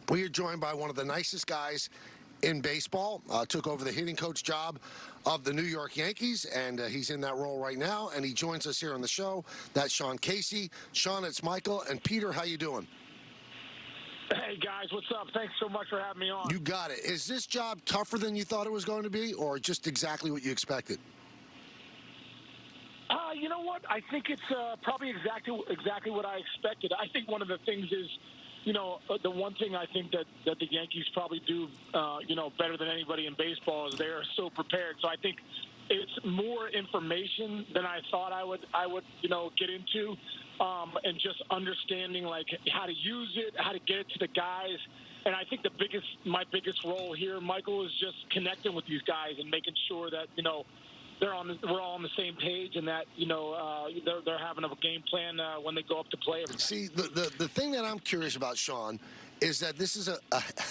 We are joined by one of the nicest guys in baseball. Took over the hitting coach job of the New York Yankees, and he's in that role right now. And he joins us here on the show. That's Sean Casey. Sean, it's Michael. And Peter, how you doing? Hey, guys, what's up? Thanks so much for having me on. You got it. Is this job tougher than you thought it was going to be, or just exactly what you expected? You know what? I think it's probably exactly what I expected. I think one of the things is, the one thing I think that the Yankees probably do, better than anybody in baseball is they're so prepared. So I think it's more information than I thought I would get into, and just understanding like how to use it, how to get it to the guys. And I think my biggest role here, Michael, is just connecting with these guys and making sure that we're all on the same page, and that they're having a game plan when they go up to play. See, the thing that I'm curious about, Sean, is that this is a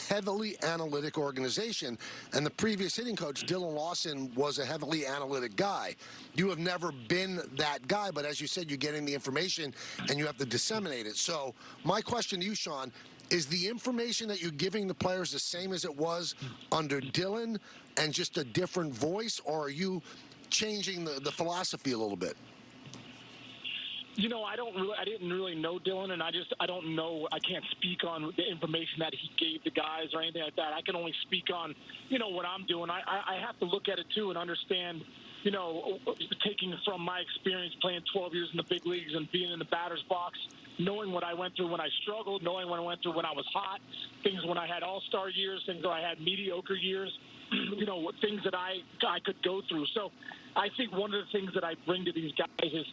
heavily analytic organization, and the previous hitting coach, Dylan Lawson, was a heavily analytic guy. You have never been that guy, but as you said, you're getting the information, and you have to disseminate it. So my question to you, Sean, is the information that you're giving the players the same as it was under Dylan and just a different voice, or are you changing the philosophy a little bit? I didn't really know Dylan, and I don't know. I can't speak on the information that he gave the guys or anything like that. I can only speak on, what I'm doing. I have to look at it too and understand, taking from my experience playing 12 years in the big leagues and being in the batter's box, knowing what I went through when I struggled, knowing what I went through when I was hot, things when I had all-star years, things when I had mediocre years, things that I could go through. So I think one of the things that I bring to these guys is,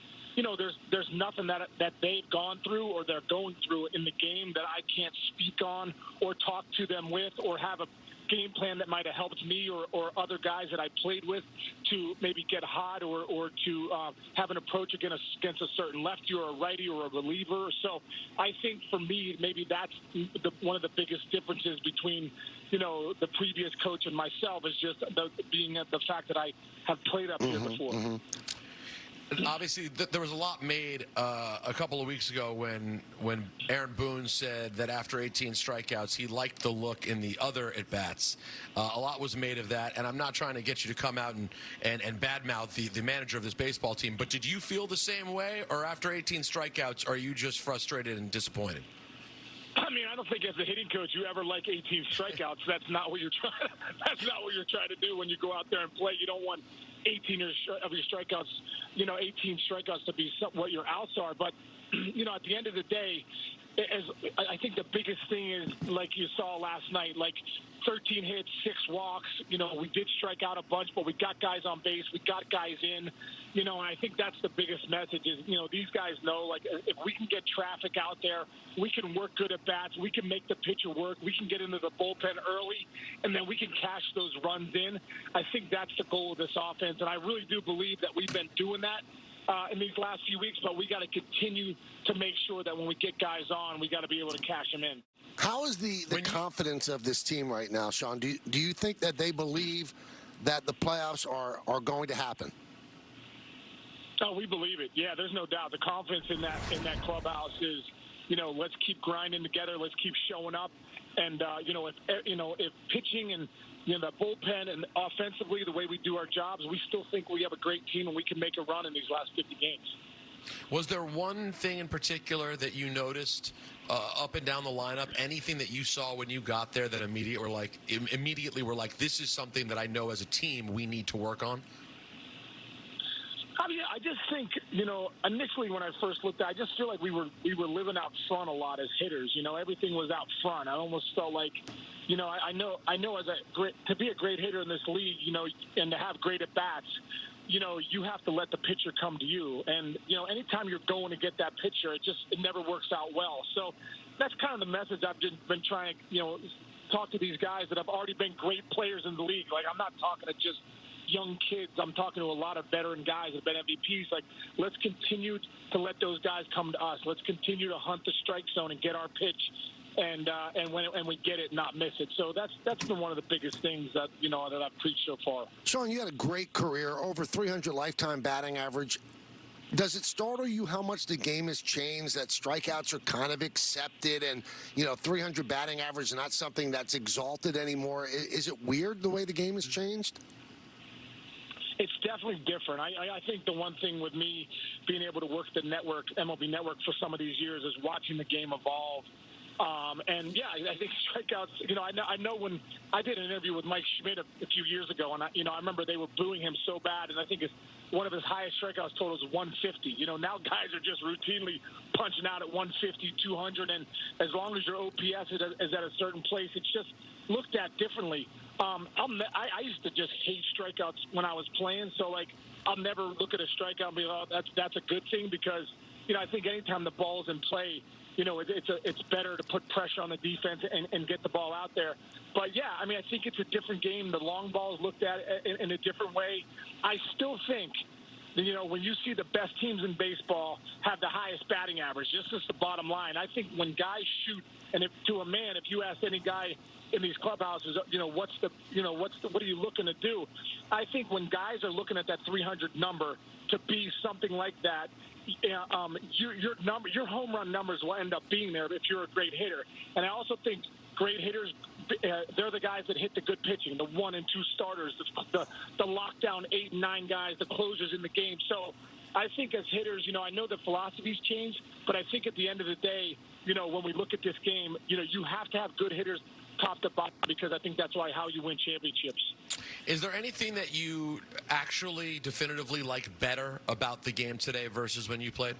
there's nothing that they've gone through or they're going through in the game that I can't speak on or talk to them with, or have a game plan that might have helped me or other guys that I played with to maybe get hot or to have an approach against a certain lefty or a righty or a reliever. So I think for me, maybe that's one of the biggest differences between, the previous coach and myself, is just the fact that I have played up here before. Mm-hmm. Obviously, there was a lot made a couple of weeks ago when Aaron Boone said that after 18 strikeouts, he liked the look in the other at-bats. A lot was made of that, and I'm not trying to get you to come out and badmouth the manager of this baseball team, but did you feel the same way, or after 18 strikeouts, are you just frustrated and disappointed? I mean, I don't think as a hitting coach you ever like 18 strikeouts. That's not what you're trying. That's not what you're trying to do when you go out there and play. You don't want 18 of your strikeouts, 18 strikeouts to be what your outs are. But, at the end of the day, I think the biggest thing is, like you saw last night, like 13 hits, 6 walks. We did strike out a bunch, but we got guys on base. We got guys in. And I think that's the biggest message is, these guys know, like, if we can get traffic out there, we can work good at bats. We can make the pitcher work. We can get into the bullpen early, and then we can cash those runs in. I think that's the goal of this offense, and I really do believe that we've been doing that in these last few weeks, but we got to continue to make sure that when we get guys on, we got to be able to cash them in. How is the confidence of this team right now, Sean? Do you think that they believe that the playoffs are going to happen? Oh, we believe it. Yeah, there's no doubt. The confidence in that clubhouse is, let's keep grinding together. Let's keep showing up. And, if pitching and, the bullpen and offensively, the way we do our jobs, we still think we have a great team and we can make a run in these last 50 games. Was there one thing in particular that you noticed up and down the lineup, anything that you saw when you got there that immediately were like, this is something that I know as a team we need to work on? I mean, I just think, initially when I first looked at it, I just feel like we were living out front a lot as hitters. Everything was out front. I almost felt like, I know to be a great hitter in this league, and to have great at-bats, you have to let the pitcher come to you. And, anytime you're going to get that pitcher, it never works out well. So that's kind of the message I've been trying to, talk to these guys that have already been great players in the league. Like, I'm not talking to just young kids. I'm talking to a lot of veteran guys that have been MVPs. Like, let's continue to let those guys come to us. Let's continue to hunt the strike zone and get our pitch, and when we get it, not miss it. So that's been one of the biggest things that that I've preached so far. Sean, you had a great career, over 300 lifetime batting average. Does it startle you how much the game has changed, that strikeouts are kind of accepted and, 300 batting average is not something that's exalted anymore? Is it weird the way the game has changed? It's definitely different. I think the one thing with me being able to work the network, MLB Network, for some of these years is watching the game evolve. And yeah, I think strikeouts. I know when I did an interview with Mike Schmidt a few years ago, and I remember they were booing him so bad, and I think one of his highest strikeouts totals is 150. Now guys are just routinely punching out at 150, 200, and as long as your OPS is at a certain place, it's just looked at differently. I used to just hate strikeouts when I was playing, so I'll never look at a strikeout and be, oh, that's a good thing, because I think anytime the ball's in play, it's better to put pressure on the defense and get the ball out there. But yeah, I think it's a different game. The long ball is looked at in a different way. I still think that, when you see the best teams in baseball have the highest batting average, this is the bottom line. I think when guys shoot, and if you ask any guy in these clubhouses, what are you looking to do? I think when guys are looking at that 300 number to be something like that, your home run numbers will end up being there if you're a great hitter. And I also think great hitters, they're the guys that hit the good pitching, the 1 and 2 starters, the lockdown 8 and 9 guys, the closers in the game. So I think as hitters, I know the philosophy's changed, but I think at the end of the day, when we look at this game, you have to have good hitters top to bottom, because I think that's how you win championships. Is there anything that you actually definitively like better about the game today versus when you played?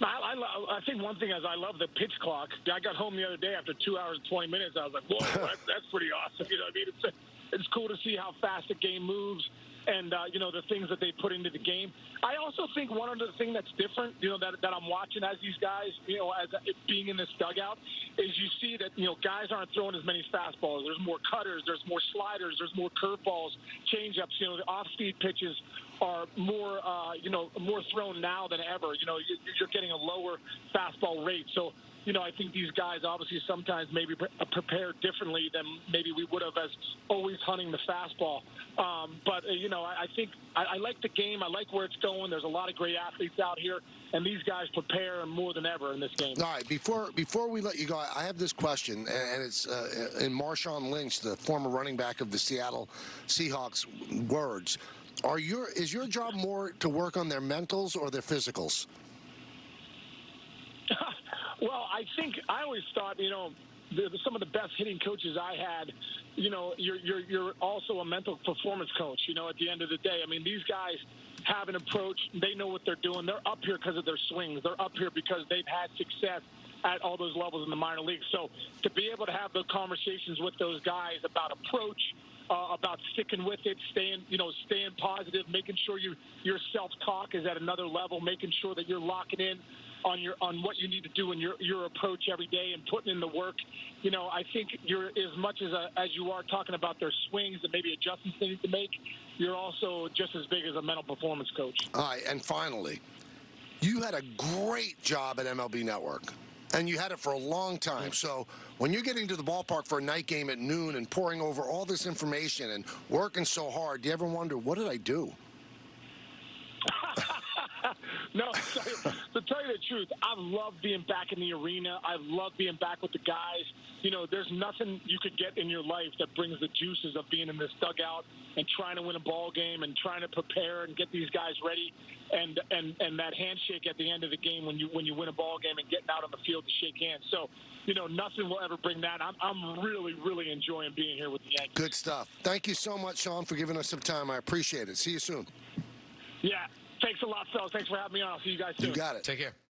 I think one thing is I love the pitch clock. I got home the other day after 2 hours and 20 minutes. I was like, whoa, that's pretty awesome. It's cool to see how fast the game moves and, the things that they put into the game. I also think one other thing that's different, that I'm watching as these guys, as being in this dugout, is you see that, guys aren't throwing as many fastballs. There's more cutters. There's more sliders. There's more curveballs, changeups. The off-speed pitches are more, more thrown now than ever. You're getting a lower fastball rate. So, I think these guys obviously sometimes maybe prepare differently than maybe we would have as always hunting the fastball. But, I think I like the game. I like where it's going. There's a lot of great athletes out here, and these guys prepare more than ever in this game. All right, before we let you go, I have this question, and it's in Marshawn Lynch, the former running back of the Seattle Seahawks, words. Is your job more to work on their mentals or their physicals? Well, I always thought, some of the best hitting coaches I had, you're also a mental performance coach, at the end of the day. These guys have an approach. They know what they're doing. They're up here because of their swings. They're up here because they've had success at all those levels in the minor leagues. So to be able to have those conversations with those guys about approach, about sticking with it, staying positive, making sure your self-talk is at another level, making sure that you're locking in on what you need to do in your approach every day and putting in the work. I think you're as much as you are talking about their swings and maybe adjustments they need to make, you're also just as big as a mental performance coach. All right, and finally, you had a great job at MLB Network. And you had it for a long time. So when you're getting to the ballpark for a night game at noon and poring over all this information and working so hard, do you ever wonder, what did I do? No, to tell you the truth, I love being back in the arena. I love being back with the guys. There's nothing you could get in your life that brings the juices of being in this dugout and trying to win a ball game and trying to prepare and get these guys ready, and that handshake at the end of the game when you win a ball game and getting out on the field to shake hands. So, nothing will ever bring that. I'm really, really enjoying being here with the Yankees. Good stuff. Thank you so much, Sean, for giving us some time. I appreciate it. See you soon. Yeah. Thanks a lot, fellas. Thanks for having me on. I'll see you guys soon. You got it. Take care.